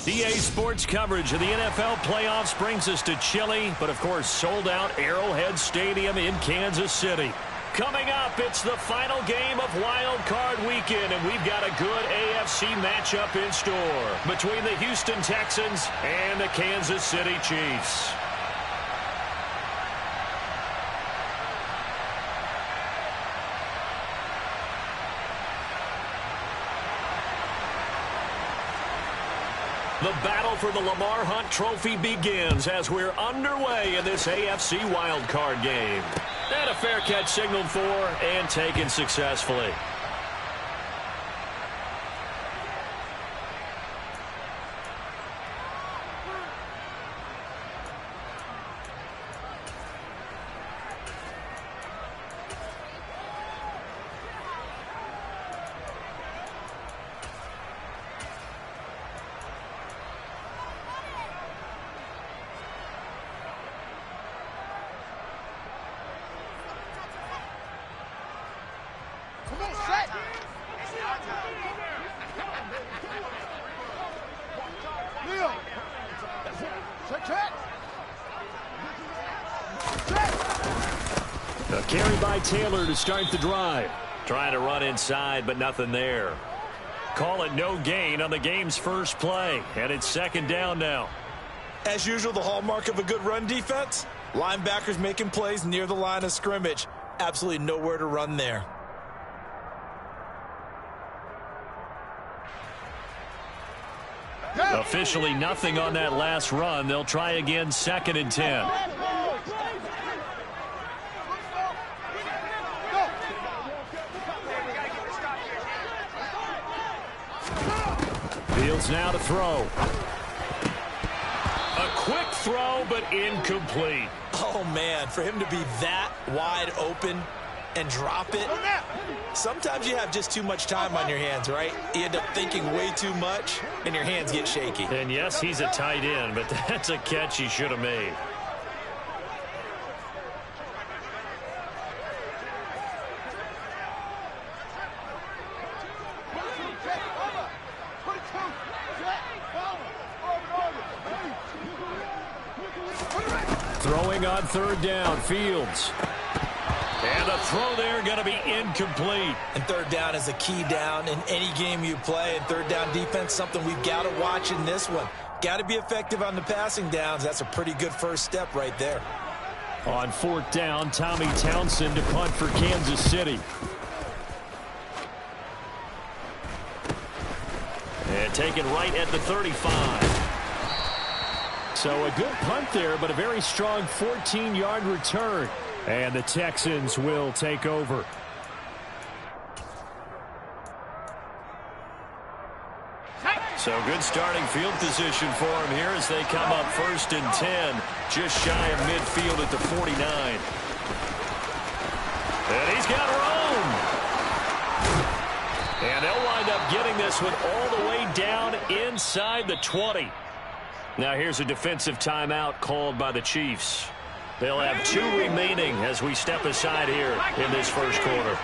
EA Sports coverage of the NFL playoffs brings us to chilly, but of course sold out Arrowhead Stadium in Kansas City. Coming up, it's the final game of Wild Card Weekend, and we've got a good AFC matchup in store between the Houston Texans and the Kansas City Chiefs. The battle for the Lamar Hunt Trophy begins as we're underway in this AFC wildcard game. And a fair catch signaled for and taken successfully. A carry by Taylor to start the drive. Trying to run inside, but nothing there. Call it no gain on the game's first play, and it's second down now. As usual, the hallmark of a good run defense, linebackers making plays near the line of scrimmage. Absolutely nowhere to run there. Officially nothing on that last run. They'll try again, 2nd and 10. Fields now to throw. A quick throw, but incomplete. Oh, man, for him to be that wide open and drop it. Sometimes you have just too much time on your hands, right? You end up thinking way too much, and your hands get shaky. And yes, he's a tight end, but that's a catch he should have made. Throwing on 3rd down, Fields. And the throw there going to be incomplete. And 3rd down is a key down in any game you play. And 3rd down defense, something we've got to watch in this one. Got to be effective on the passing downs. That's a pretty good first step right there. On 4th down, Tommy Townsend to punt for Kansas City. And taken right at the 35. So a good punt there, but a very strong 14-yard return. And the Texans will take over. So good starting field position for him here as they come up 1st and 10. Just shy of midfield at the 49. And he's got room. And they'll wind up getting this one all the way down inside the 20. Now here's a defensive timeout called by the Chiefs. They'll have 2 remaining as we step aside here in this first quarter.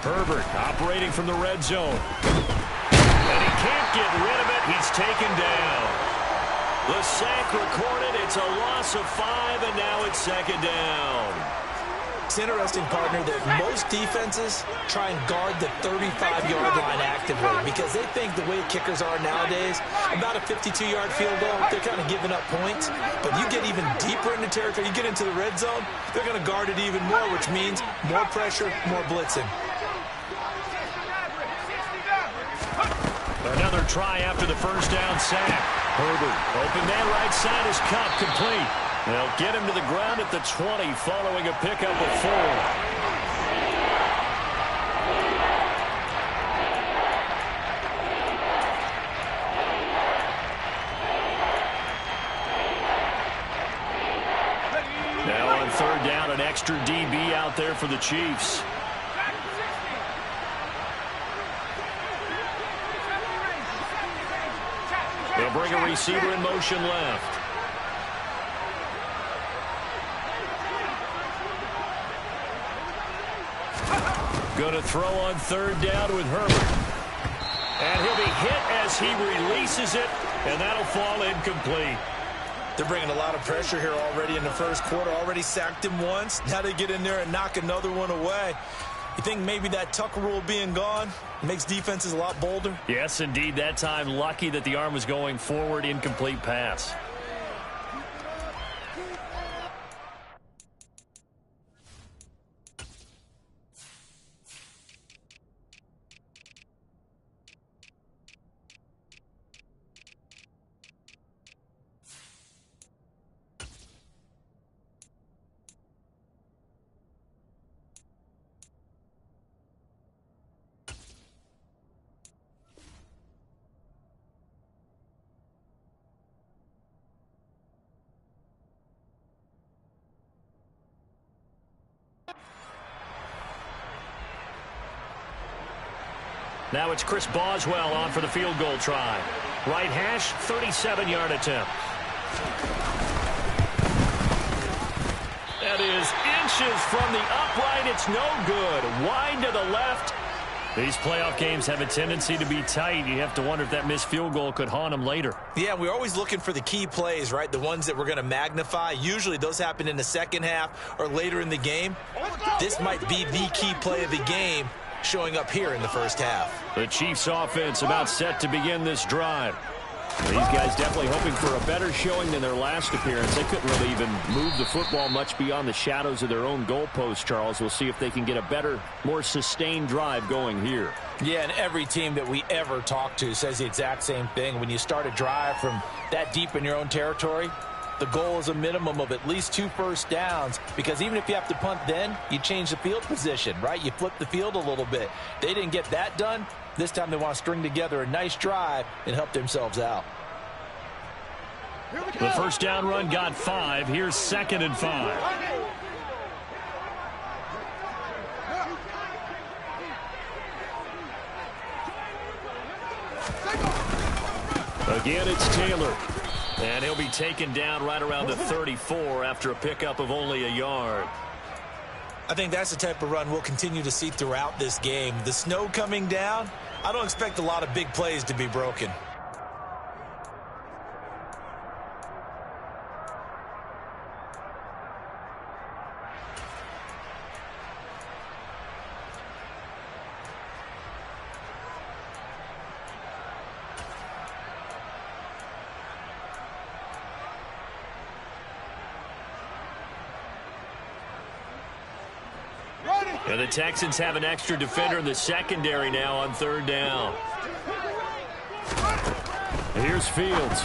Herbert operating from the red zone. And he can't get rid of it. He's taken down. The sack recorded. It's a loss of 5, and now it's 2nd down. It's interesting, partner, that most defenses try and guard the 35-yard line actively because they think the way kickers are nowadays, about a 52-yard field goal, they're kind of giving up points. But you get even deeper into territory, you get into the red zone, they're going to guard it even more, which means more pressure, more blitzing. Another try after the first down sack. Herbert, open man right side is cut, complete. They'll get him to the ground at the 20 following a pickup of 4. Now on 3rd down, an extra DB out there for the Chiefs. They'll bring a receiver in motion left. Going to throw on third down with Herbert. And he'll be hit as he releases it, and that'll fall incomplete. They're bringing a lot of pressure here already in the first quarter. Already sacked him once. Now they get in there and knock another one away. You think maybe that Tucker rule being gone makes defenses a lot bolder? Yes, indeed. That time, lucky that the arm was going forward, incomplete pass. Now it's Chris Boswell on for the field goal try. Right hash, 37-yard attempt. That is inches from the upright. It's no good. Wide to the left. These playoff games have a tendency to be tight. You have to wonder if that missed field goal could haunt them later. Yeah, we're always looking for the key plays, right? The ones that we're going to magnify. Usually those happen in the second half or later in the game. This might be the key play of the game showing up here in the first half. The Chiefs offense about set to begin this drive. These guys definitely hoping for a better showing than their last appearance. They couldn't really even move the football much beyond the shadows of their own goalpost, Charles. We'll see if they can get a better, more sustained drive going here. Yeah, and every team that we ever talk to says the exact same thing. When you start a drive from that deep in your own territory, the goal is a minimum of at least 2 first downs, because even if you have to punt then, you change the field position, right? You flip the field a little bit. They didn't get that done. This time they want to string together a nice drive and help themselves out. The first down run got 5. Here's 2nd and 5. Again, it's Taylor. And he'll be taken down right around the 34 after a pickup of only a yard. I think that's the type of run we'll continue to see throughout this game. The snow coming down, I don't expect a lot of big plays to be broken. And the Texans have an extra defender in the secondary now on third down. Here's Fields.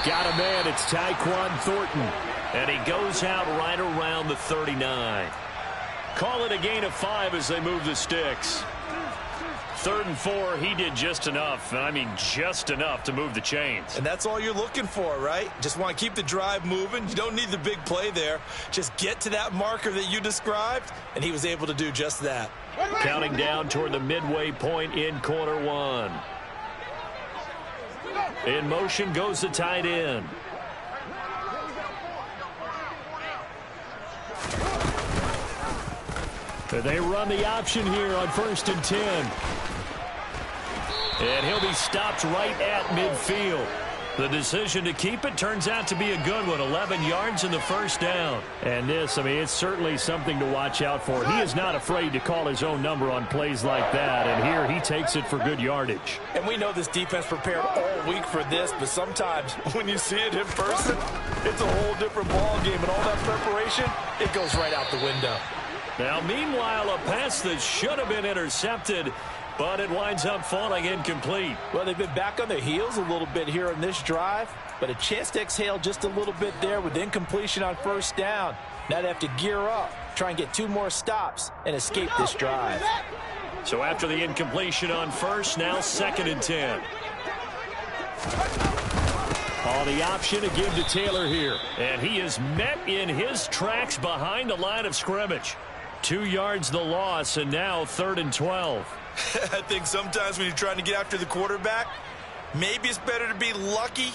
Got a man. It's Tyquan Thornton. And he goes out right around the 39. Call it a gain of 5 as they move the sticks. 3rd and 4, he did just enough. I mean, just enough to move the chains. And that's all you're looking for, right? Just want to keep the drive moving. You don't need the big play there. Just get to that marker that you described, and he was able to do just that. Counting down toward the midway point in quarter 1. In motion goes the tight end. They run the option here on 1st and 10. And he'll be stopped right at midfield. The decision to keep it turns out to be a good one. 11 yards in the first down. And this, I mean, it's certainly something to watch out for. He is not afraid to call his own number on plays like that. And here he takes it for good yardage. And we know this defense prepared all week for this, but sometimes when you see it in person, it's a whole different ball game. And all that preparation, it goes right out the window. Now, meanwhile, a pass that should have been intercepted, but it winds up falling incomplete. Well, they've been back on their heels a little bit here in this drive, but a chance to exhale just a little bit there with incompletion on 1st down. Now they have to gear up, try and get 2 more stops, and escape this drive. So after the incompletion on 1st, now 2nd and 10. On the option to give to Taylor here. And he is met in his tracks behind the line of scrimmage. 2 yards the loss, and now 3rd and 12. I think sometimes when you're trying to get after the quarterback, maybe it's better to be lucky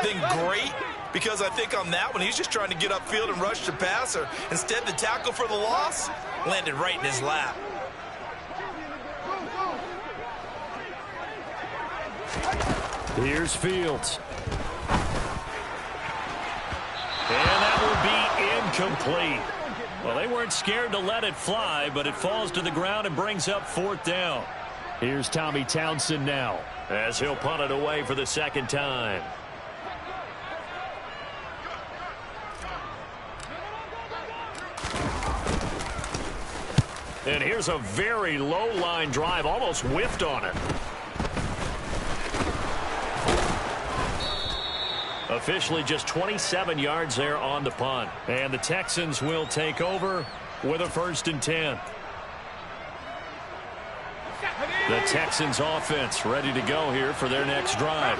than great, because I think on that one, he's just trying to get upfield and rush the passer. Instead, the tackle for the loss landed right in his lap. Here's Fields. And that will be incomplete. Well, they weren't scared to let it fly, but it falls to the ground and brings up 4th down. Here's Tommy Townsend now, as he'll punt it away for the 2nd time. And here's a very low line drive, almost whiffed on it. Officially just 27 yards there on the punt. And the Texans will take over with a 1st and 10. The Texans offense ready to go here for their next drive.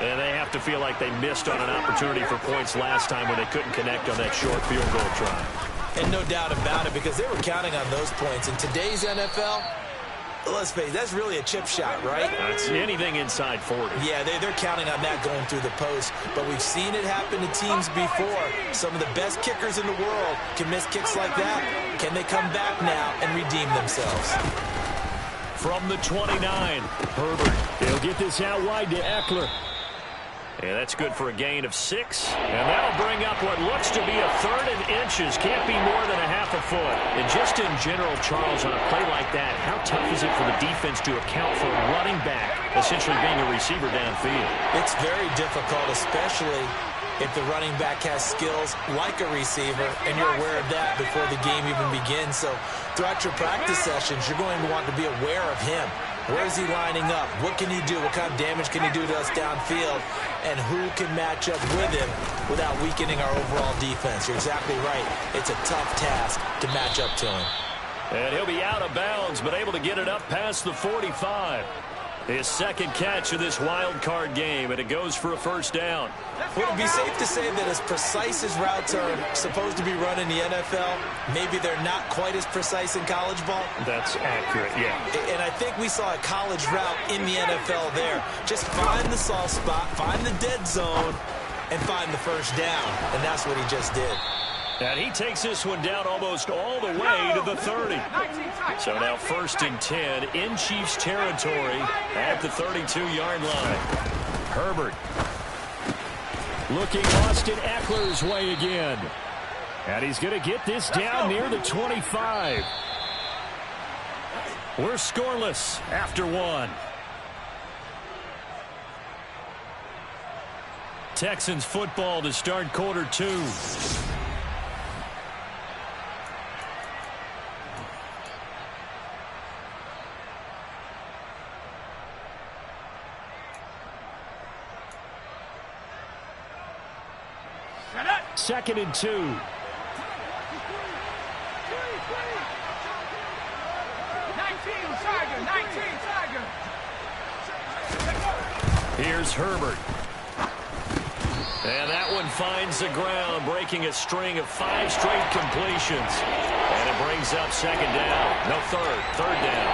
And they have to feel like they missed on an opportunity for points last time when they couldn't connect on that short field goal try. And no doubt about it, because they were counting on those points. In today's NFL, let's face it, that's really a chip shot, right? That's anything inside 40. Yeah, they're counting on that going through the post. But we've seen it happen to teams before. Some of the best kickers in the world can miss kicks like that. Can they come back now and redeem themselves? From the 29, Herbert. He'll get this out wide to Eckler. And that's good for a gain of 6. And that'll bring up what looks to be a 3rd and inches. Can't be more than a half a foot. And just in general, Charles, on a play like that, how tough is it for the defense to account for a running back essentially being a receiver downfield? It's very difficult, especially if the running back has skills like a receiver, and you're aware of that before the game even begins. So throughout your practice sessions, you're going to want to be aware of him. Where is he lining up? What can he do? What kind of damage can he do to us downfield? And who can match up with him without weakening our overall defense? You're exactly right. It's a tough task to match up to him. And he'll be out of bounds, but able to get it up past the 45. His 2nd catch of this wild card game, and it goes for a 1st down. Would it be safe to say that as precise as routes are supposed to be run in the NFL, maybe they're not quite as precise in college ball? That's accurate, yeah. And I think we saw a college route in the NFL there. Just find the soft spot, find the dead zone, and find the 1st down. And that's what he just did. And he takes this one down almost all the way to the 30. So now 1st and 10 in Chiefs territory at the 32-yard line. Herbert. Looking Austin Eckler's way again. And he's going to get this down near the 25. We're scoreless after 1. Texans football to start quarter 2. Second and 2. Here's Herbert. And that one finds the ground, breaking a string of 5 straight completions. And it brings up 2nd down. No, 3rd down.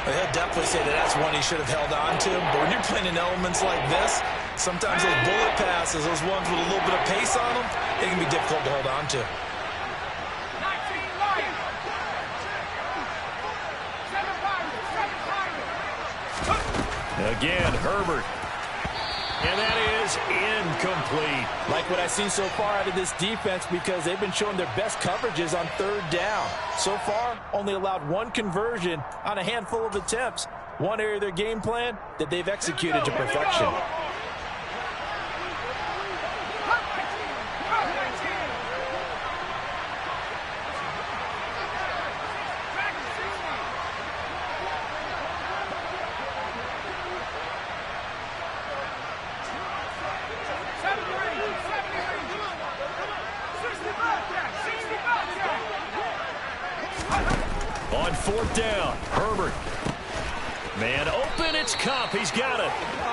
Well, he'll definitely say that that's one he should have held on to. But when you're playing in elements like this, sometimes those bullet passes, those ones with a little bit of pace on them, they can be difficult to hold on to. Again, Herbert. And that is incomplete. Like what I've seen so far out of this defense, because they've been showing their best coverages on 3rd down. So far, only allowed 1 conversion on a handful of attempts. One area of their game plan that they've executed to perfection. On 4th down, Herbert. Man open, it's Cup. He's got it.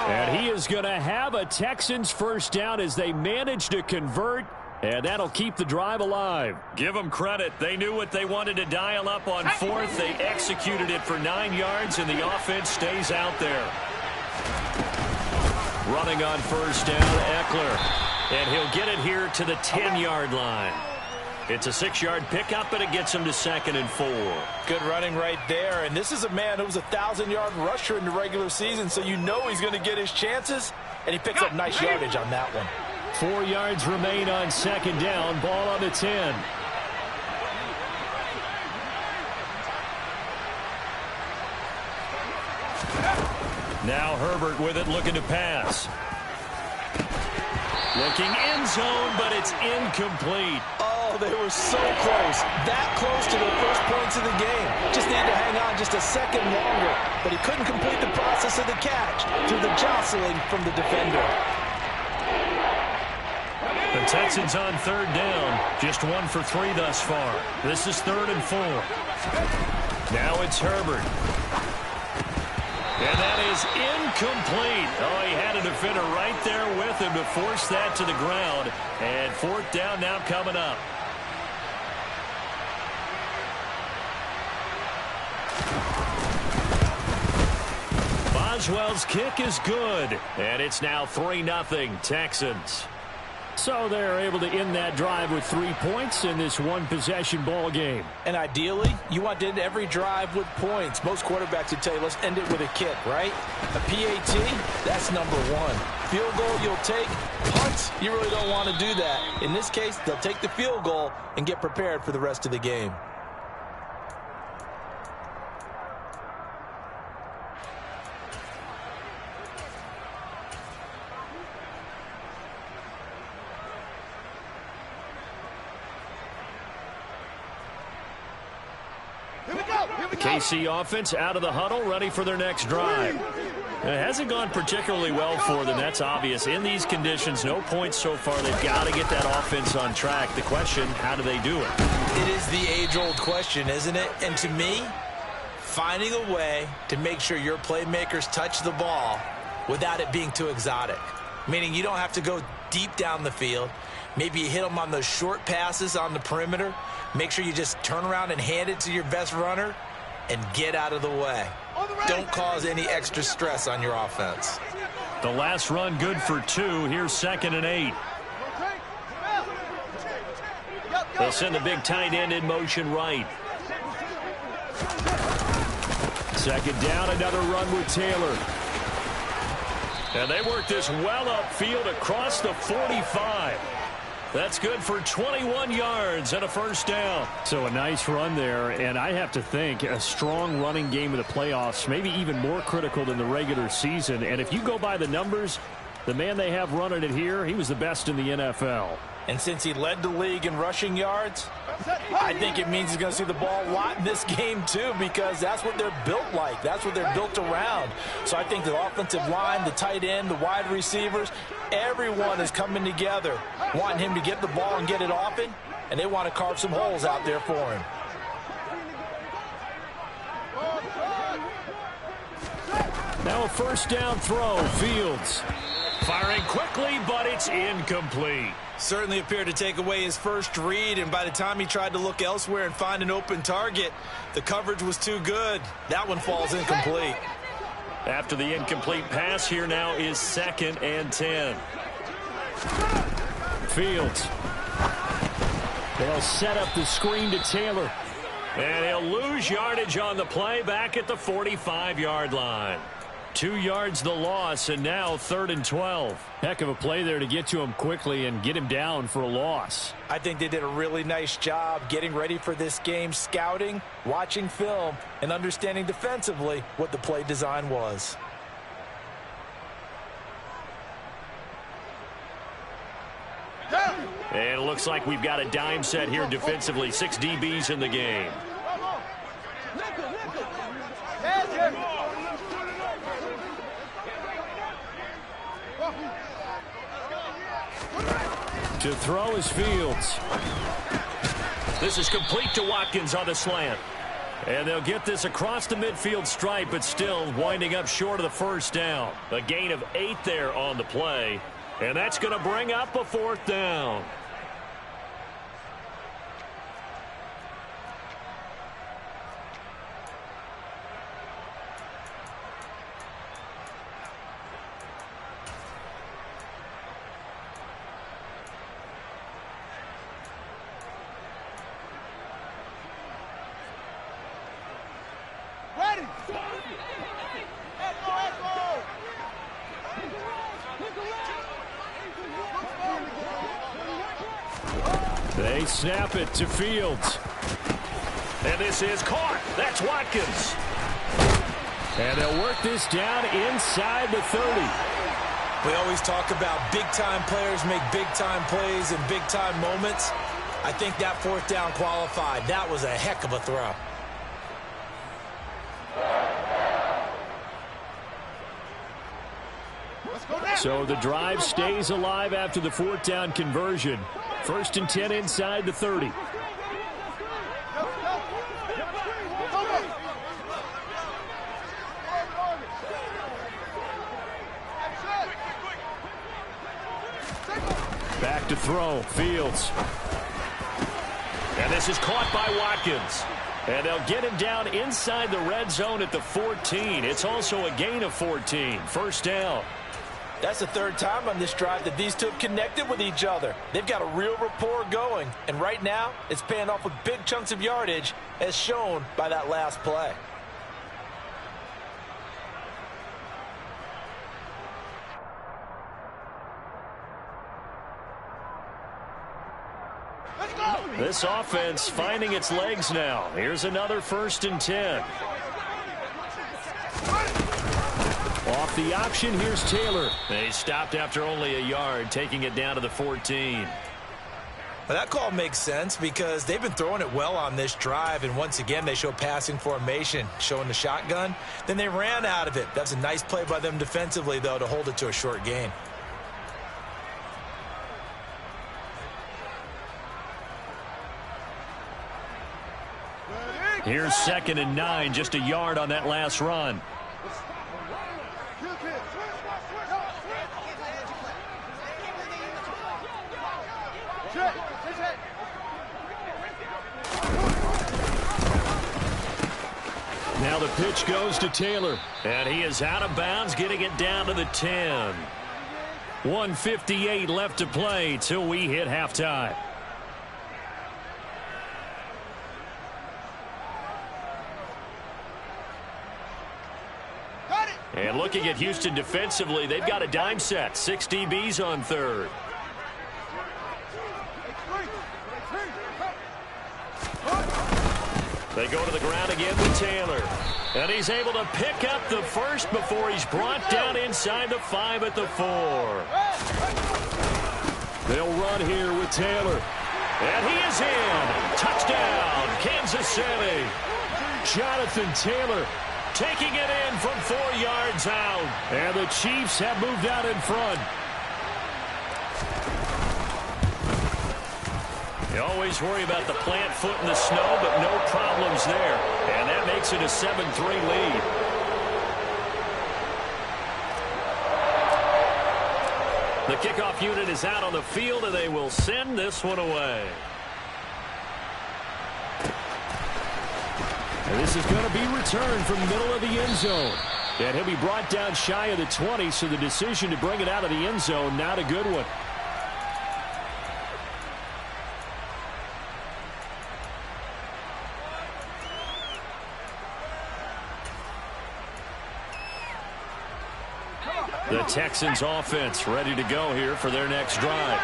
And he is going to have a Texans 1st down as they manage to convert, and that'll keep the drive alive. Give them credit. They knew what they wanted to dial up on 4th. They executed it for 9 yards, and the offense stays out there. Running on 1st down, Eckler. And he'll get it here to the 10-yard line. It's a 6-yard pickup, and it gets him to 2nd and 4. Good running right there. And this is a man who was a 1,000-yard rusher in the regular season, so you know he's going to get his chances. and he picks up nice yardage on that one. 4 yards remain on second down. Ball on the 10. Now Herbert with it, looking to pass. Looking end zone, but it's incomplete. Oh, they were so close. That close to their first points of the game. Just needed to hang on just a second longer. But he couldn't complete the process of the catch through the jostling from the defender. The Texans on third down. Just 1 for 3 thus far. This is 3rd and 4. Now it's Herbert. And that is incomplete. Oh, he had a defender right there with him to force that to the ground. And 4th down now coming up. Boswell's kick is good. And it's now 3-0 Texans. So they're able to end that drive with 3 points in this one-possession ball game. And ideally, you want to end every drive with points. Most quarterbacks would tell you, let's end it with a kick, right? A PAT, that's number 1. Field goal you'll take. Punts, you really don't want to do that. In this case, they'll take the field goal and get prepared for the rest of the game. KC offense out of the huddle, ready for their next drive. It hasn't gone particularly well for them. That's obvious. In these conditions, no points so far. They've got to get that offense on track. The question, how do they do it? It is the age-old question, isn't it? And to me, finding a way to make sure your playmakers touch the ball without it being too exotic. Meaning you don't have to go deep down the field. Maybe you hit them on those short passes on the perimeter. Make sure you just turn around and hand it to your best runner and get out of the way. Don't cause any extra stress on your offense. The last run good for 2. Here's 2nd and 8. They'll send the big tight end in motion right. 2nd down, another run with Taylor. And they work this well upfield across the 45. That's good for 21 yards and a 1st down. So a nice run there, and I have to think a strong running game in the playoffs, maybe even more critical than the regular season. And if you go by the numbers, the man they have running it here, he was the best in the NFL. And since he led the league in rushing yards, I think it means he's going to see the ball a lot in this game too, because that's what they're built like. That's what they're built around. So I think the offensive line, the tight end, the wide receivers, everyone is coming together, wanting him to get the ball and get it often, and they want to carve some holes out there for him. Now a 1st down throw, Fields. Firing quickly, but it's incomplete. Certainly appeared to take away his first read, and by the time he tried to look elsewhere and find an open target, the coverage was too good. That one falls incomplete. After the incomplete pass, here now is 2nd and 10. Fields. They'll set up the screen to Taylor. And he'll lose yardage on the play back at the 45-yard line. 2 yards the loss, and now 3rd and 12. Heck of a play there to get to him quickly and get him down for a loss. I think they did a really nice job getting ready for this game, scouting, watching film, and understanding defensively what the play design was. And it looks like we've got a dime set here defensively. 6 DBs in the game. To throw is Fields. This is complete to Watkins on the slant. And they'll get this across the midfield stripe, but still winding up short of the 1st down. A gain of 8 there on the play. And that's going to bring up a 4th down. They snap it to Fields. And this is caught. That's Watkins. And they'll work this down inside the 30. We always talk about big-time players make big-time plays in big-time moments. I think that fourth down qualified. That was a heck of a throw. So the drive stays alive after the fourth down conversion. 1st and 10 inside the 30. Back to throw, Fields. And this is caught by Watkins. And they'll get him down inside the red zone at the 14. It's also a gain of 14. 1st down. That's the 3rd time on this drive that these two have connected with each other. They've got a real rapport going. And right now, it's paying off with big chunks of yardage, as shown by that last play. This offense finding its legs now. Here's another 1st and 10. Off the option, here's Taylor. They stopped after only a yard, taking it down to the 14. Well, that call makes sense because they've been throwing it well on this drive, and once again they show passing formation, showing the shotgun. Then they ran out of it. That's a nice play by them defensively, though, to hold it to a short gain. Here's 2nd and 9, just a yard on that last run. Now the pitch goes to Taylor. And he is out of bounds, getting it down to the 10. 1:58 left to play till we hit halftime. And looking at Houston defensively, they've got a dime set. 6 DBs on 3rd. They go to the ground again with Taylor. And he's able to pick up the first before he's brought down inside the 5 at the 4. They'll run here with Taylor. And he is in. Touchdown, Kansas City. Jonathan Taylor taking it in from 4 yards out. And the Chiefs have moved out in front. You always worry about the plant foot in the snow, but no problems there. And that makes it a 7-3 lead. The kickoff unit is out on the field, and they will send this one away. And this is going to be returned from the middle of the end zone. And he'll be brought down shy of the 20, so the decision to bring it out of the end zone, not a good one. The Texans offense ready to go here for their next drive.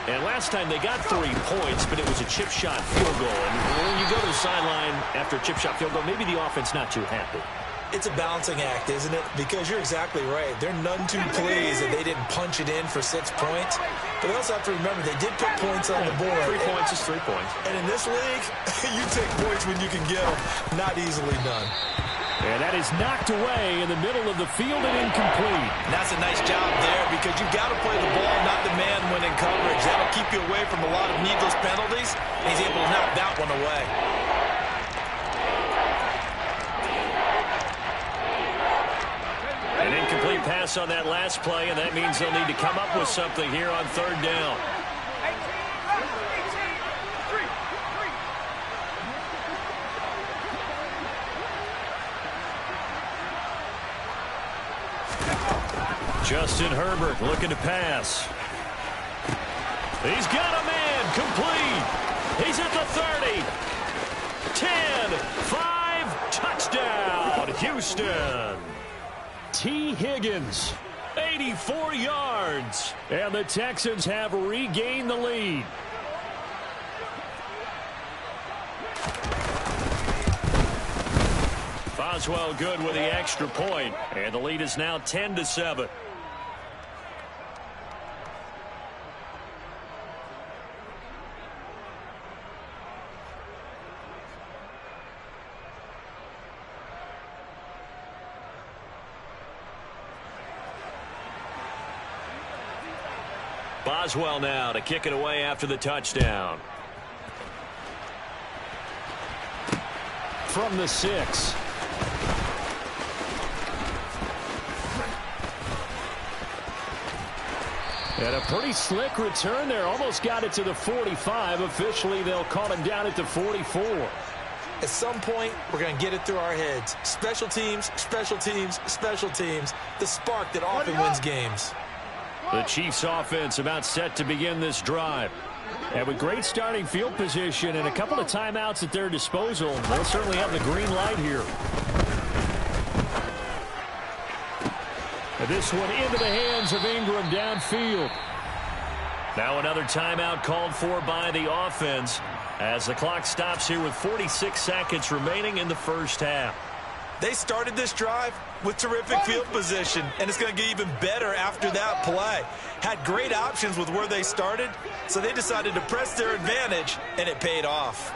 And last time they got 3 points, but it was a chip shot field goal. And when you go to the sideline after a chip shot field goal, maybe the offense not too happy. It's a balancing act, isn't it? Because you're exactly right. They're none too pleased that they didn't punch it in for 6 points. But they also have to remember they did put points on the board. 3 points is 3 points. And in this league, you take points when you can get them. Not easily done. And that is knocked away in the middle of the field and incomplete. And that's a nice job there because you've got to play the ball, not the man when in coverage. That'll keep you away from a lot of needless penalties. He's able to knock that one away. An incomplete pass on that last play, and that means they'll need to come up with something here on 3rd down. Justin Herbert looking to pass. He's got a man complete. He's at the 30. 10, 5, touchdown, Houston. T. Higgins, 84 yards. And the Texans have regained the lead. Boswell good with the extra point, and the lead is now 10-7. Boswell now to kick it away after the touchdown. From the 6. And a pretty slick return there. Almost got it to the 45. Officially, they'll call him down at the 44. At some point, we're going to get it through our heads. Special teams, special teams, special teams. The spark that often wins games. The Chiefs offense about set to begin this drive. And with great starting field position and a couple of timeouts at their disposal, they'll certainly have the green light here. And this one into the hands of Ingram downfield. Now another timeout called for by the offense as the clock stops here with 46 seconds remaining in the first half. They started this drive with terrific field position, and it's going to get even better after that play. Had great options with where they started, so they decided to press their advantage, and it paid off.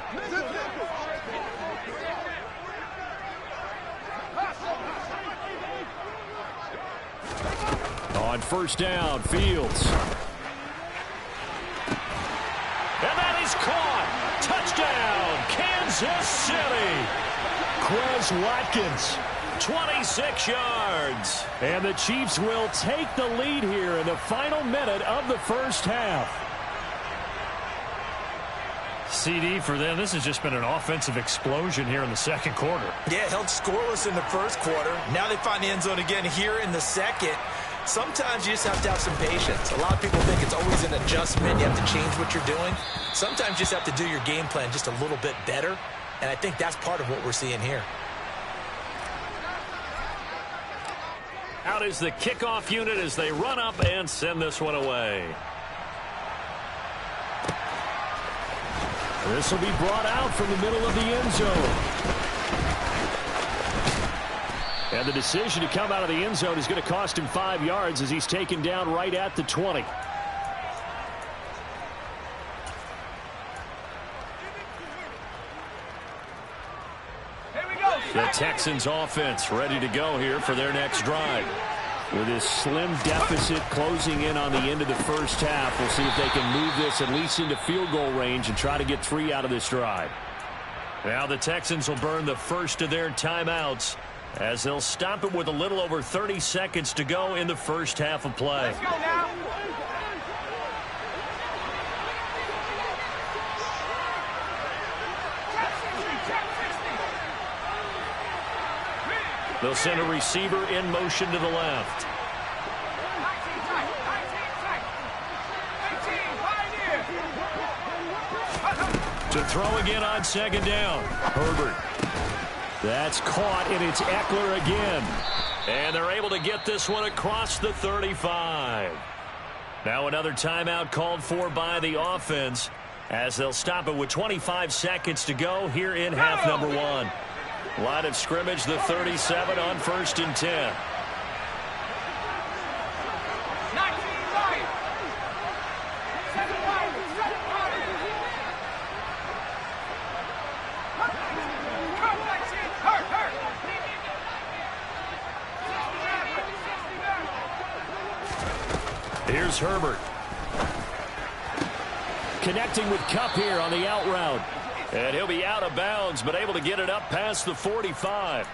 On first down, Fields. And that is caught. Touchdown, Kansas City. Quez Watkins. 26 yards. And the Chiefs will take the lead here in the final minute of the first half. CD for them. This has just been an offensive explosion here in the second quarter. Yeah, held scoreless in the first quarter. Now they find the end zone again here in the second. Sometimes you just have to have some patience. A lot of people think it's always an adjustment. You have to change what you're doing. Sometimes you just have to do your game plan just a little bit better. And I think that's part of what we're seeing here. Out is the kickoff unit as they run up and send this one away. This will be brought out from the middle of the end zone. And the decision to come out of the end zone is going to cost him 5 yards as he's taken down right at the 20. The Texans offense ready to go here for their next drive. With this slim deficit closing in on the end of the first half, we'll see if they can move this at least into field goal range and try to get 3 out of this drive. Now the Texans will burn the first of their timeouts as they'll stop it with a little over 30 seconds to go in the first half of play. Let's go now. They'll send a receiver in motion to the left. To throw again on second down. Herbert. That's caught, and it's Eckler again. And they're able to get this one across the 35. Now another timeout called for by the offense as they'll stop it with 25 seconds to go here in half number 1. Line of scrimmage, the 37 on 1st and 10. Here's Herbert. Connecting with Kupp here on the out route. And he'll be out of bounds, but able to get it up past the 45.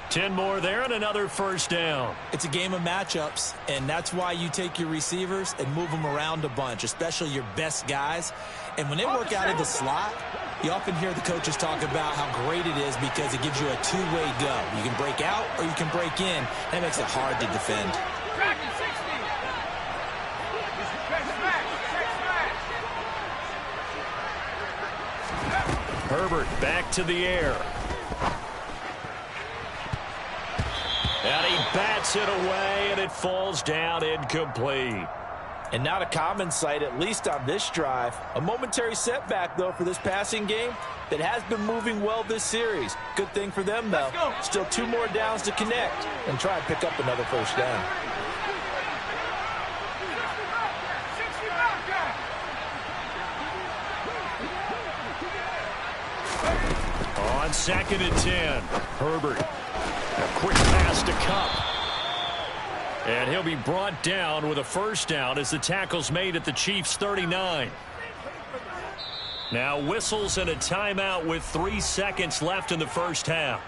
10 more there and another first down. It's a game of matchups, and that's why you take your receivers and move them around a bunch, especially your best guys. And when they work out of the slot, you often hear the coaches talk about how great it is because it gives you a two-way go. You can break out or you can break in. That makes it hard to defend. Herbert back to the air. And he bats it away, and it falls down incomplete. And not a common sight, at least on this drive. A momentary setback, though, for this passing game that has been moving well this series. Good thing for them, though. Still 2 more downs to connect and try and pick up another first down. On 2nd and 10, Herbert. A quick pass to Kupp. And he'll be brought down with a first down as the tackle's made at the Chiefs' 39. Now whistles and a timeout with 3 seconds left in the first half.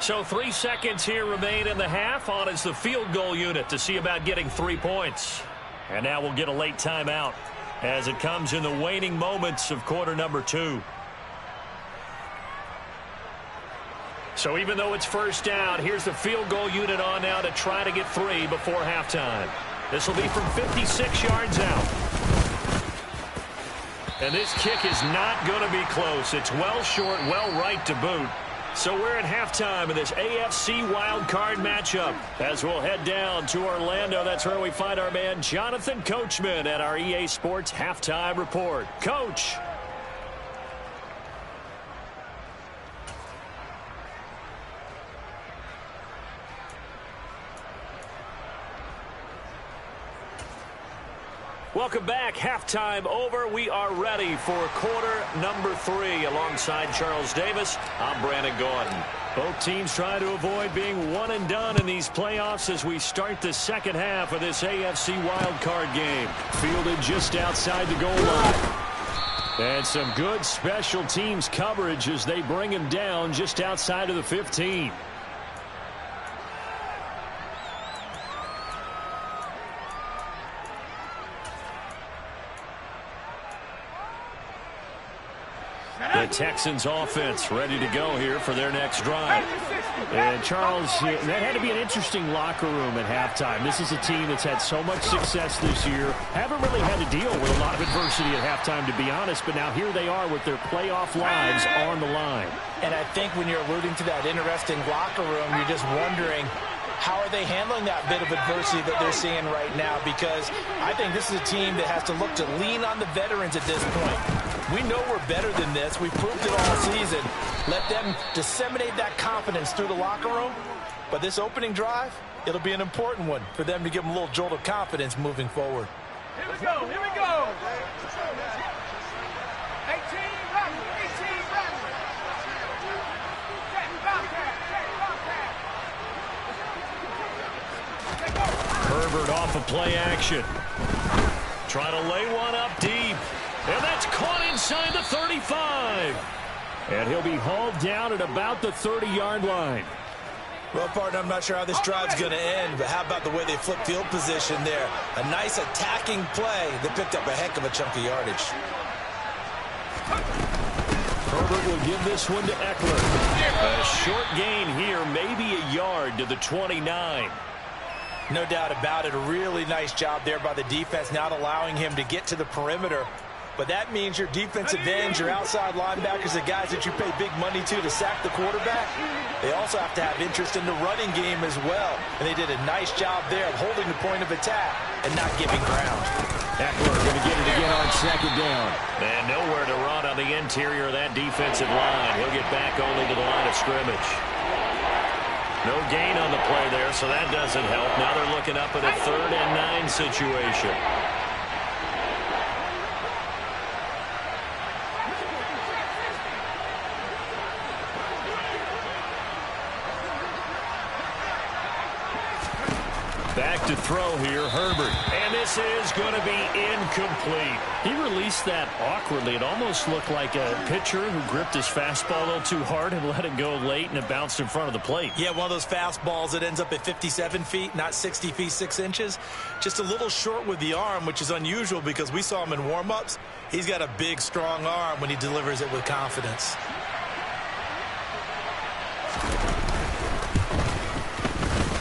So 3 seconds here remain in the half. On is the field goal unit to see about getting 3 points. And now we'll get a late timeout as it comes in the waning moments of quarter number 2. So even though it's first down, here's the field goal unit on now to try to get 3 before halftime. This will be from 56 yards out. And this kick is not going to be close. It's well short, well right to boot. So we're at halftime in this AFC wildcard matchup as we'll head down to Orlando. That's where we find our man Jonathan Coachman at our EA Sports Halftime Report. Coach. Welcome back. Halftime over. We are ready for quarter number 3. Alongside Charles Davis, I'm Brandon Gordon. Both teams trying to avoid being one and done in these playoffs as we start the second half of this AFC wildcard game. Fielded just outside the goal line. And some good special teams coverage as they bring him down just outside of the 15. The Texans offense ready to go here for their next drive. And Charles, that had to be an interesting locker room at halftime. This is a team that's had so much success this year. Haven't really had to deal with a lot of adversity at halftime, to be honest. But now here they are with their playoff lives on the line. And I think when you're alluding to that interesting locker room, you're just wondering, how are they handling that bit of adversity that they're seeing right now? Because I think this is a team that has to look to lean on the veterans at this point. We know we're better than this. We've proved it all season. Let them disseminate that confidence through the locker room. But this opening drive, it'll be an important one for them to give them a little jolt of confidence moving forward. Here we go. Here we go. 18 run. 18 run. Herbert off of play action. Trying to lay one up deep. And that's caught inside the 35. And he'll be hauled down at about the 30-yard line. Well, partner, I'm not sure how this drive's going to end, but how about the way they flip field position there? A nice attacking play that picked up a heck of a chunk of yardage. Herbert will give this one to Eckler. A short gain here, maybe a yard to the 29. No doubt about it. A really nice job there by the defense, not allowing him to get to the perimeter. But that means your defensive ends, your outside linebackers, the guys that you pay big money to sack the quarterback, they also have to have interest in the running game as well. And they did a nice job there of holding the point of attack and not giving ground. Eckler going to get it again on second down. And nowhere to run on the interior of that defensive line. He'll get back only to the line of scrimmage. No gain on the play there, so that doesn't help. Now they're looking up at a 3rd and 9 situation. Back to throw here, Herbert. And this is going to be incomplete. He released that awkwardly. It almost looked like a pitcher who gripped his fastball a little too hard and let it go late, and it bounced in front of the plate. Yeah, one of those fastballs that ends up at 57 feet, not 60 feet, 6 inches. Just a little short with the arm, which is unusual because we saw him in warm-ups. He's got a big, strong arm when he delivers it with confidence.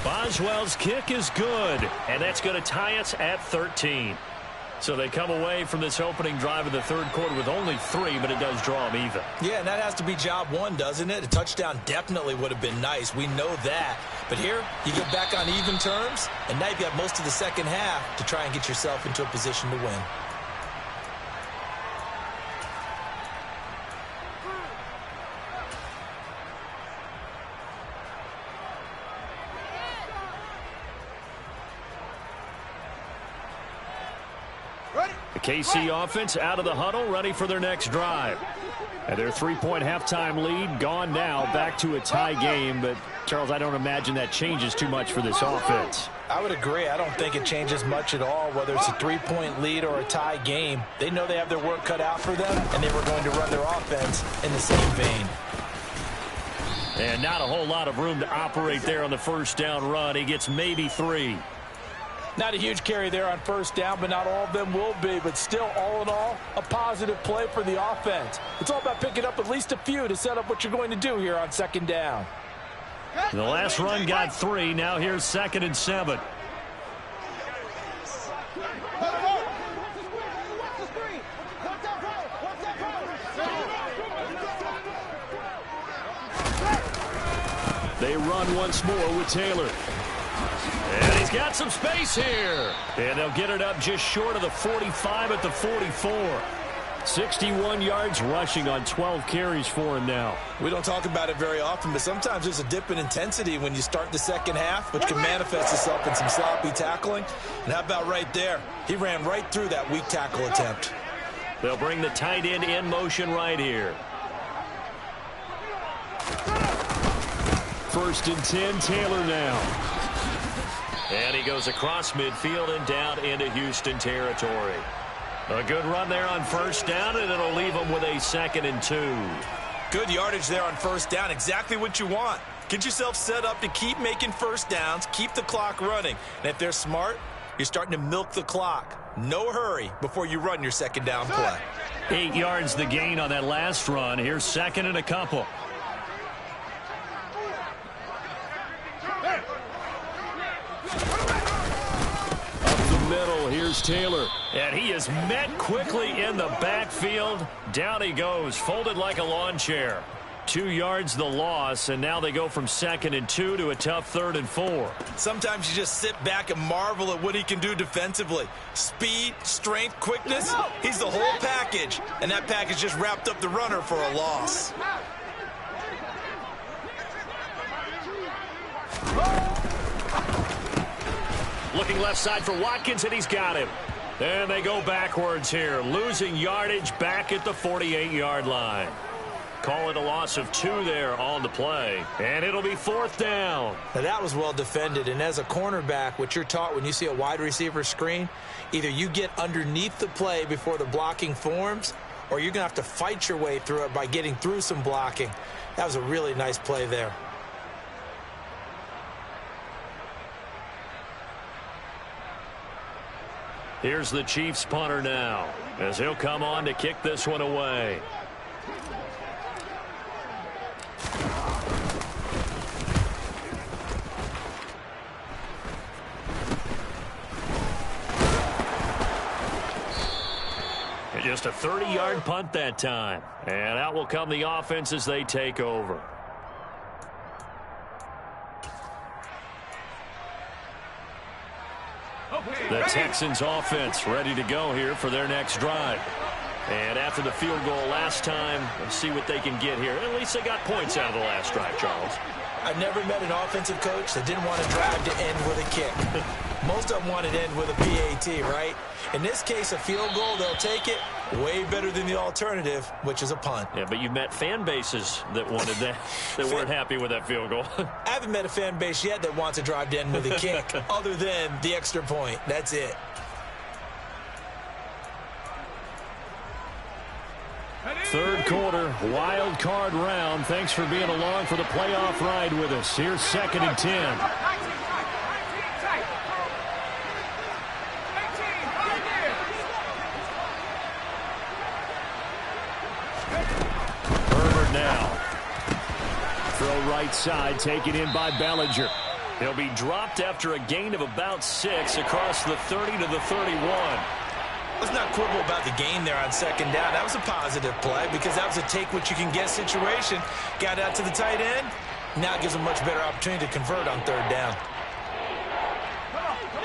Boswell's kick is good, and that's going to tie us at 13. So they come away from this opening drive in the third quarter with only 3, but it does draw them even. Yeah, and that has to be job one, doesn't it? A touchdown definitely would have been nice. We know that. But here, you get back on even terms, and now you've got most of the second half to try and get yourself into a position to win. The KC offense out of the huddle, ready for their next drive. And their 3-point halftime lead gone now, back to a tie game. But, Charles, I don't imagine that changes too much for this offense. I would agree. I don't think it changes much at all, whether it's a 3-point lead or a tie game. They know they have their work cut out for them, and they were going to run their offense in the same vein. And not a whole lot of room to operate there on the first down run. He gets maybe 3. Not a huge carry there on first down, but not all of them will be. But still, all in all, a positive play for the offense. It's all about picking up at least a few to set up what you're going to do here on second down. The last run got 3. Now here's 2nd and 7. They run once more with Taylor. And he's got some space here. And they'll get it up just short of the 45 at the 44. 61 yards rushing on 12 carries for him now. We don't talk about it very often, but sometimes there's a dip in intensity when you start the second half, which can manifest itself in some sloppy tackling. And how about right there? He ran right through that weak tackle attempt. They'll bring the tight end in motion right here. 1st and 10, Taylor now. And he goes across midfield and down into Houston territory. A good run there on first down, and it'll leave them with a 2nd and 2. Good yardage there on first down. Exactly what you want. Get yourself set up to keep making first downs, keep the clock running. And if they're smart, you're starting to milk the clock. No hurry before you run your second down play. 8 yards the gain on that last run. Here's 2nd and a couple. Middle, here's Taylor. And he is met quickly in the backfield. Down he goes, folded like a lawn chair. 2 yards the loss, and now they go from 2nd and 2 to a tough 3rd and 4. Sometimes you just sit back and marvel at what he can do defensively. Speed, strength, quickness, he's the whole package. And that package just wrapped up the runner for a loss. Looking left side for Watkins, and he's got him. And they go backwards here, losing yardage back at the 48-yard line. Call it a loss of 2 there on the play. And it'll be 4th down. Now that was well defended, and as a cornerback, what you're taught when you see a wide receiver screen, either you get underneath the play before the blocking forms, or you're going to have to fight your way through it by getting through some blocking. That was a really nice play there. Here's the Chiefs punter now, as he'll come on to kick this one away. And just a 30-yard punt that time. And out will come the offense as they take over. The Texans offense ready to go here for their next drive. And after the field goal last time, let's see what they can get here. At least they got points out of the last drive, Charles. I've never met an offensive coach that didn't want to drive to end with a kick. Most of them want to end with a PAT, right? In this case, a field goal, they'll take it. Way better than the alternative, which is a punt. Yeah, but you've met fan bases that wanted that, that weren't happy with that field goal. I haven't met a fan base yet that wants to drive to end with a kick, other than the extra point. That's it. Third quarter, wild card round. Thanks for being along for the playoff ride with us. Here's 2nd and 10. Herbert now. Throw right side, taken in by Bellinger. He'll be dropped after a gain of about 6 across the 30 to the 31. Let's not quibble about the gain there on second down. That was a positive play because that was a take-what-you-can-get situation. Got out to the tight end. Now it gives them a much better opportunity to convert on third down.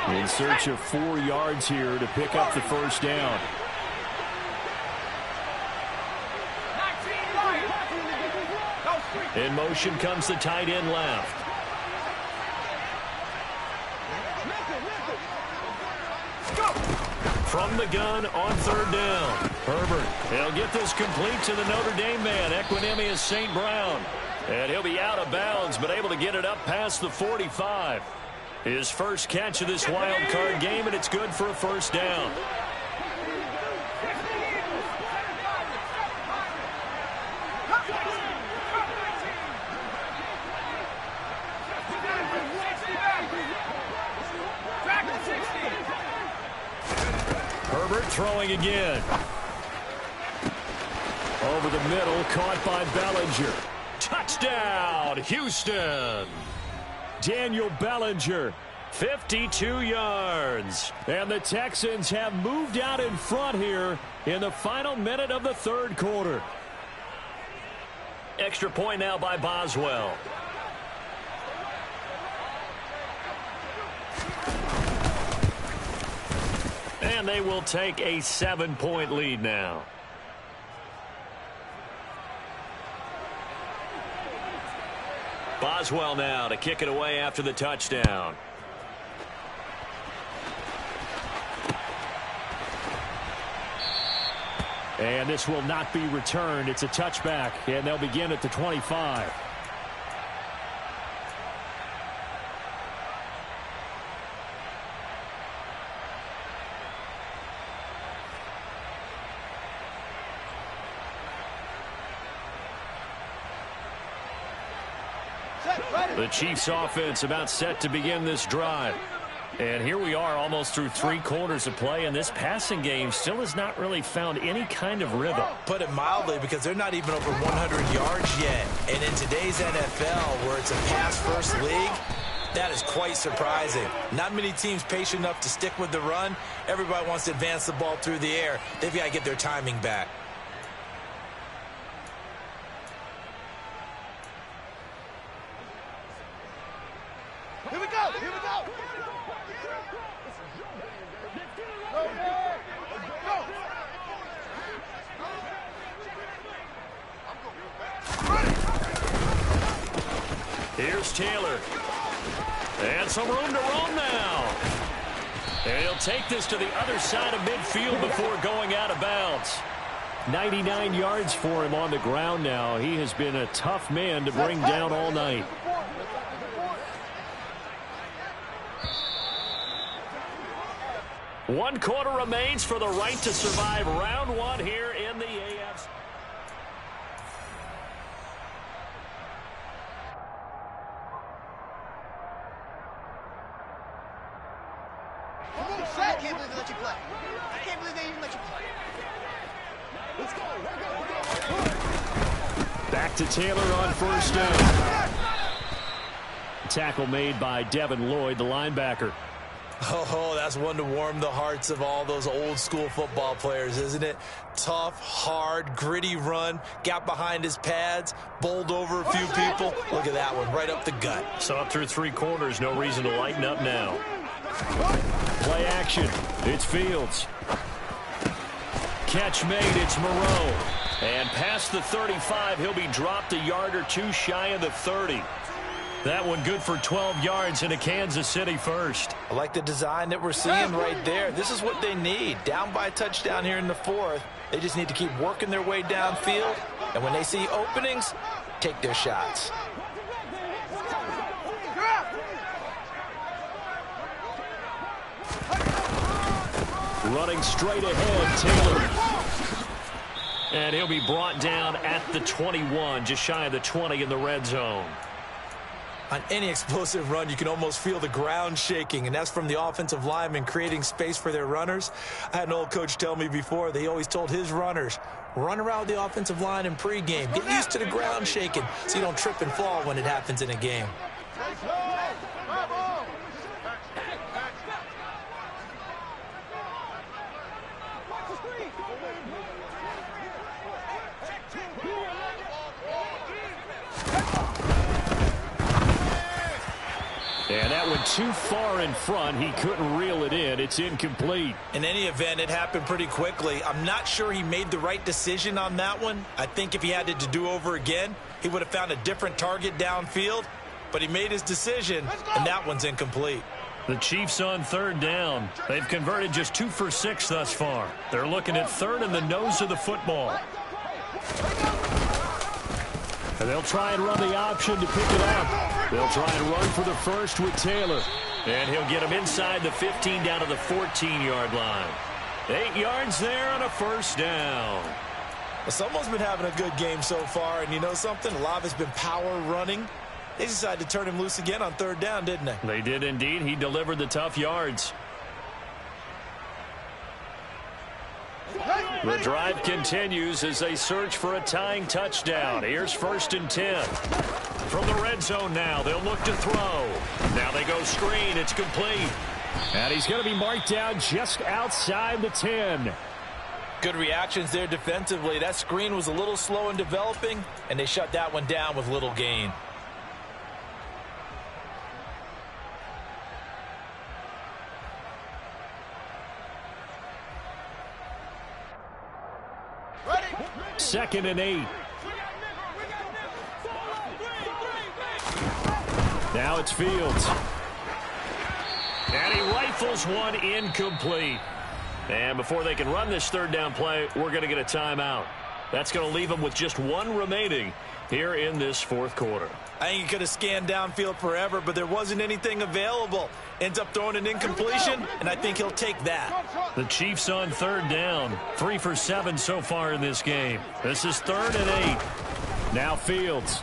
In search of 4 yards here to pick up the first down. In motion comes the tight end left. From the gun on third down. Herbert, he'll get this complete to the Notre Dame man, Equanimous St. Brown. And he'll be out of bounds, but able to get it up past the 45. His first catch of this wild card game, and it's good for a first down. Herbert throwing again. Over the middle, caught by Bellinger. Touchdown, Houston. Daniel Bellinger, 52 yards. And the Texans have moved out in front here in the final minute of the third quarter. Extra point now by Boswell. And they will take a 7-point lead now. Boswell now to kick it away after the touchdown. And this will not be returned. It's a touchback, and they'll begin at the 25. The Chiefs offense about set to begin this drive. And here we are almost through 3 quarters of play, and this passing game still has not really found any kind of rhythm. Put it mildly, because they're not even over 100 yards yet. And in today's NFL, where it's a pass-first league, that is quite surprising. Not many teams patient enough to stick with the run. Everybody wants to advance the ball through the air. They've got to get their timing back. Here we go! Here we go! Here's Taylor. And some room to roam now. And he'll take this to the other side of midfield before going out of bounds. 99 yards for him on the ground now. He has been a tough man to bring down all night. One quarter remains for the right to survive round 1 here in the AFC. I can't believe they let you play. I can't believe they even let you play. Let's go. Back to Taylor on first down. Tackle made by Devin Lloyd, the linebacker. Oh, that's one to warm the hearts of all those old school football players, isn't it? Tough, hard, gritty run, got behind his pads, bowled over a few people. Look at that one, right up the gut. So up through 3 quarters, no reason to lighten up now. Play action. It's Fields. Catch made, it's Moreau. And past the 35, he'll be dropped a yard or 2 shy of the 30. That one good for 12 yards in a Kansas City first. I like the design that we're seeing right there. This is what they need. Down by a touchdown here in the 4th. They just need to keep working their way downfield. And when they see openings, take their shots. Running straight ahead, Taylor. And he'll be brought down at the 21, just shy of the 20 in the red zone. On any explosive run, you can almost feel the ground shaking, and that's from the offensive linemen creating space for their runners. I had an old coach tell me before, they always told his runners, run around the offensive line in pregame. Get used to the ground shaking so you don't trip and fall when it happens in a game. And that went too far in front. He couldn't reel it in. It's incomplete. In any event, it happened pretty quickly. I'm not sure he made the right decision on that one. I think if he had it to do over again, he would have found a different target downfield. But he made his decision, and that one's incomplete. The Chiefs on third down. They've converted just 2 for 6 thus far. They're looking at third in the nose of the football. And they'll try and run the option to pick it up. They'll try and run for the first with Taylor. And he'll get him inside the 15 down to the 14-yard line. 8 yards there on a first down. Well, someone's been having a good game so far, and you know something? A lot of it's been power running. They decided to turn him loose again on third down, didn't they? They did indeed. He delivered the tough yards. The drive continues as they search for a tying touchdown. Here's 1st and 10. From the red zone now, they'll look to throw. Now they go screen. It's complete. And he's going to be marked down just outside the 10. Good reactions there defensively. That screen was a little slow in developing, and they shut that one down with little gain. Second and 8. Now it's Fields. And he rifles one incomplete. And before they can run this third down play, we're going to get a timeout. That's going to leave them with just 1 remaining here in this 4th quarter. I think he could have scanned downfield forever, but there wasn't anything available. Ends up throwing an incompletion, and I think he'll take that. The Chiefs on third down. 3 for 7 so far in this game. This is 3rd and 8. Now Fields.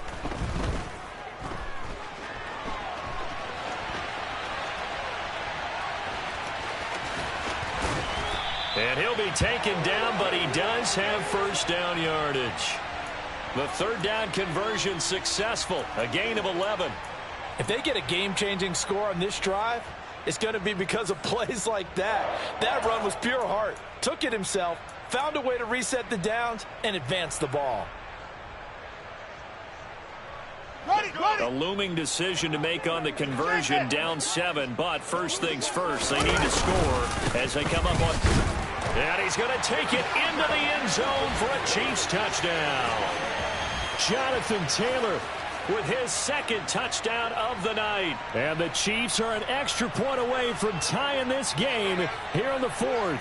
And he'll be taken down, but he does have first down yardage. The third down conversion successful. A gain of 11. If they get a game-changing score on this drive, it's going to be because of plays like that. That run was pure heart. Took it himself, found a way to reset the downs, and advance the ball. A looming decision to make on the conversion, down 7, but first things first, they need to score as they come up on. And he's going to take it into the end zone for a Chiefs touchdown. Jonathan Taylor with his 2nd touchdown of the night. And the Chiefs are an extra point away from tying this game here in the 4th.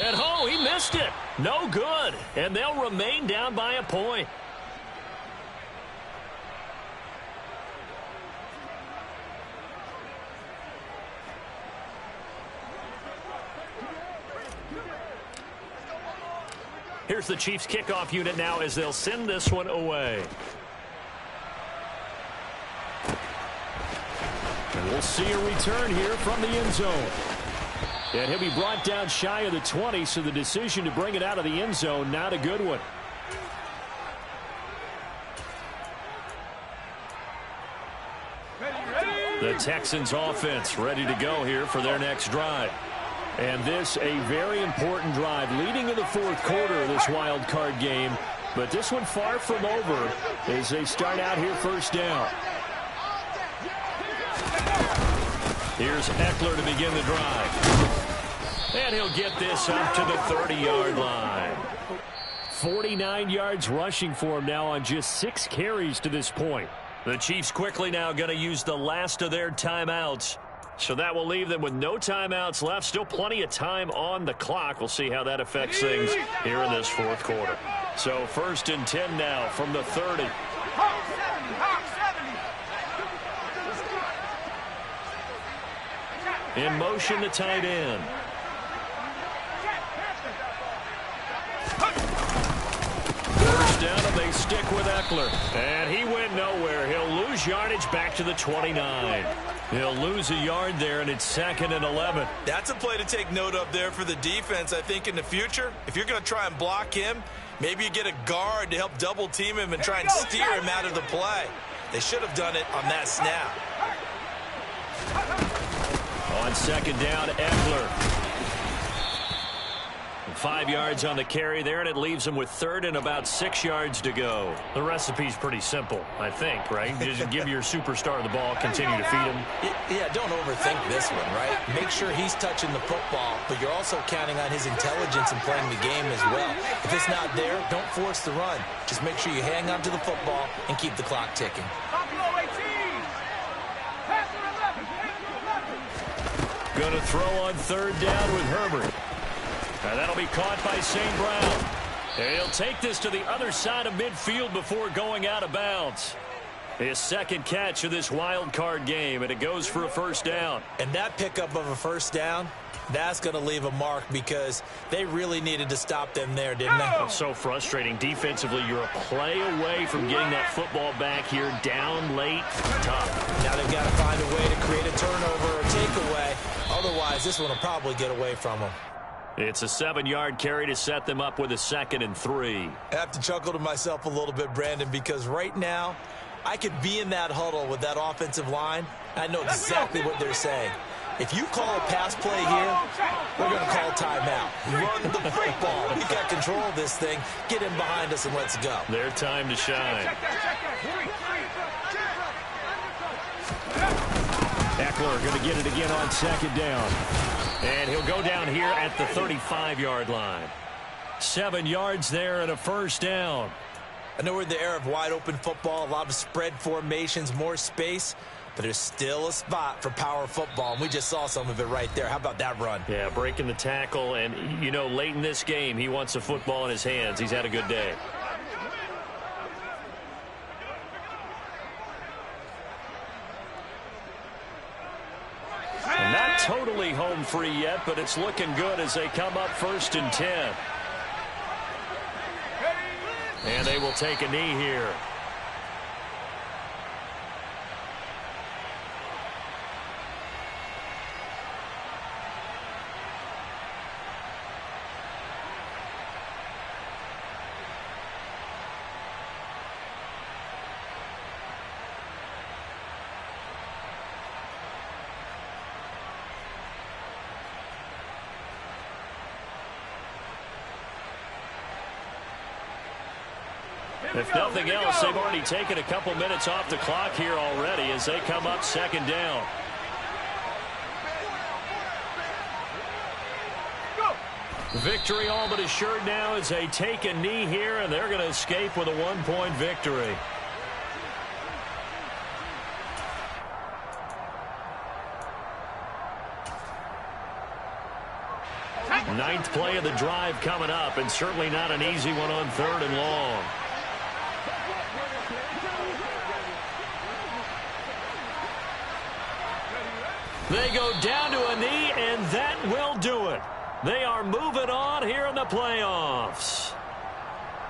And oh, he missed it. No good. And they'll remain down by a point. Here's the Chiefs kickoff unit now as they'll send this one away. And we'll see a return here from the end zone. And he'll be brought down shy of the 20, so the decision to bring it out of the end zone, not a good one. The Texans offense ready to go here for their next drive. And this a very important drive leading in the 4th quarter of this wild card game. But this one far from over as they start out here first down. Here's Eckler to begin the drive. And he'll get this up to the 30-yard line. 49 yards rushing for him now on just 6 carries to this point. The Chiefs quickly now going to use the last of their timeouts. So that will leave them with no timeouts left. Still plenty of time on the clock. We'll see how that affects things here in this 4th quarter. So 1st and 10 now from the 30. In motion to tight end. First down, and they stick with Eckler. And he went nowhere. He'll lose yardage back to the 29. He'll lose a yard there, and it's 2nd and 11. That's a play to take note of there for the defense, I think, in the future. If you're going to try and block him, maybe you get a guard to help double-team him and try and steer him out of the play. They should have done it on that snap. On 2nd down, Eckler. 5 yards on the carry there, and it leaves them with third and about 6 yards to go. The recipe's pretty simple, I think, right? Just give your superstar the ball, continue to feed him. Yeah, don't overthink this one, right? Make sure he's touching the football, but you're also counting on his intelligence in playing the game as well. If it's not there, don't force the run. Just make sure you hang on to the football and keep the clock ticking. Going to throw on third down with Herbert. And that'll be caught by St. Brown. And he'll take this to the other side of midfield before going out of bounds. His second catch of this wild card game, and it goes for a first down. And that pickup of a first down, that's going to leave a mark because they really needed to stop them there, didn't they? Oh, so frustrating. Defensively, you're a play away from getting that football back here, down late, tough. Now they've got to find a way to create a turnover or takeaway. Otherwise, this one will probably get away from them. It's a 7-yard carry to set them up with a 2nd and 3. I have to chuckle to myself a little bit, Brandon, because right now I could be in that huddle with that offensive line. I know exactly what they're saying. If you call a pass play here, we're going to call timeout. Run the football. We've got control of this thing. Get in behind us and let's go. Their time to shine. Eckler going to get it again on 2nd down. And he'll go down here at the 35-yard line. 7 yards there and a first down. I know we're in the era of wide-open football, a lot of spread formations, more space, but there's still a spot for power football, and we just saw some of it right there. How about that run? Yeah, breaking the tackle, and, you know, late in this game, he wants the football in his hands. He's had a good day. And not totally home free yet, but it's looking good as they come up 1st and 10. And they will take a knee here. If nothing else, they've already taken a couple minutes off the clock here already as they come up 2nd down. Victory all but assured now as they take a knee here, and they're going to escape with a 1-point victory. Ninth play of the drive coming up, and certainly not an easy one on 3rd and long. They go down to a knee, and that will do it. They are moving on here in the playoffs.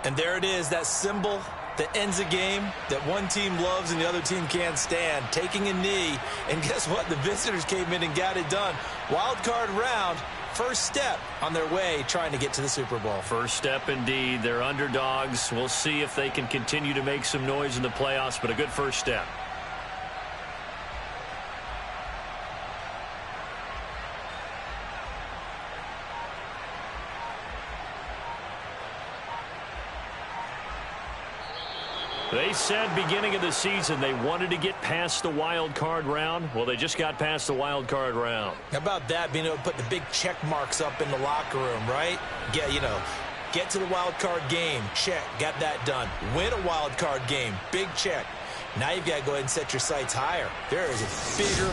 And there it is, that symbol that ends a game that one team loves and the other team can't stand, taking a knee. And guess what? The visitors came in and got it done. Wild card round, first step on their way trying to get to the Super Bowl. First step indeed. They're underdogs. We'll see if they can continue to make some noise in the playoffs, but a good first step. They said beginning of the season they wanted to get past the wild card round. Well, they just got past the wild card round. How about that, being able to put the big check marks up in the locker room, right? Yeah, you know, get to the wild card game, check, got that done. Win a wild card game, big check. Now you've got to go ahead and set your sights higher. There is a bigger